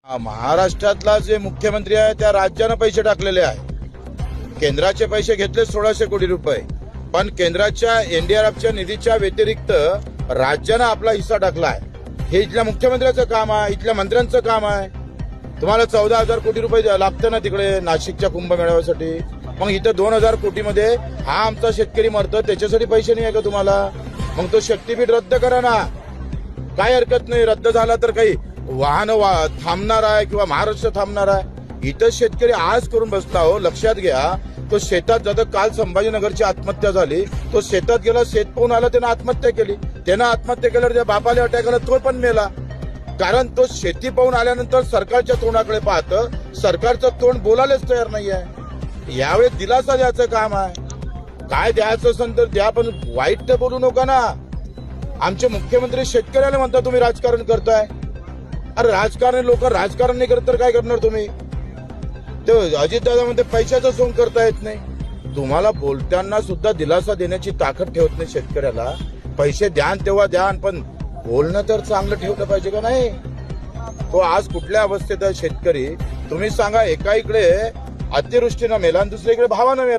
महाराष्ट्रातला जे मुख्यमंत्री आहे त्या राज्यानं पैसे टाकलेले आहे. केंद्राचे पैसे घेतले 1600 कोटी रुपये, पण केंद्राच्या एनडीआरएफच्या निधीच्या व्यतिरिक्त राज्यानं आपला हिस्सा टाकला आहे. हे इथल्या मुख्यमंत्र्याचं काम आहे, इथल्या मंत्र्यांचं काम आहे. तुम्हाला 14,000 कोटी रुपये लागतं ना तिकडे नाशिकच्या कुंभमेळ्यासाठी, मग इथं 2,000 कोटीमध्ये हा आमचा शेतकरी मरतो त्याच्यासाठी पैसे नाही आहे का तुम्हाला? मग तो शक्तीपीठ रद्द करा ना, काय हरकत नाही. रद्द झाला तर काही वाहन थांबणार आहे किंवा महाराष्ट्र थांबणार आहे? इथं शेतकरी आज करून बसला हो. लक्षात घ्या, तो शेतात जातं. काल संभाजीनगरची आत्महत्या झाली, तो शेतात गेला, शेत पाहून आला, त्यानं आत्महत्या केली. त्यानं आत्महत्या केल्यावर त्या बापाला अटॅक आला, तो पण मेला. कारण तो शेती पाहून आल्यानंतर सरकारच्या तोंडाकडे पाहतं, सरकारचं तोंड बोलायलाच तयार नाही आहे. यावेळी दिलासा द्यायचं काम आहे. काय द्यायचं असेल तर द्या, पण वाईट तर बोलू नका ना. आमचे मुख्यमंत्री शेतकऱ्याला म्हणतात तुम्ही राजकारण करताय. अरे राजकारण, लोक राजकारण नाही करत तर काय करणार तुम्ही? ते अजितदादा म्हणते पैशाचं सोंग करता येत नाही. तुम्हाला बोलताना सुद्धा दिलासा देण्याची ताकद ठेवत नाही शेतकऱ्याला. पैसे द्यान तेव्हा द्यान, पण बोलणं तर चांगलं ठेवलं पाहिजे का नाही? तो आज कुठल्या अवस्थेत आहे शेतकरी तुम्ही सांगा. एका इकडे अतिवृष्टीनं मेला आणि दुसऱ्या इकडे भावानं मेला.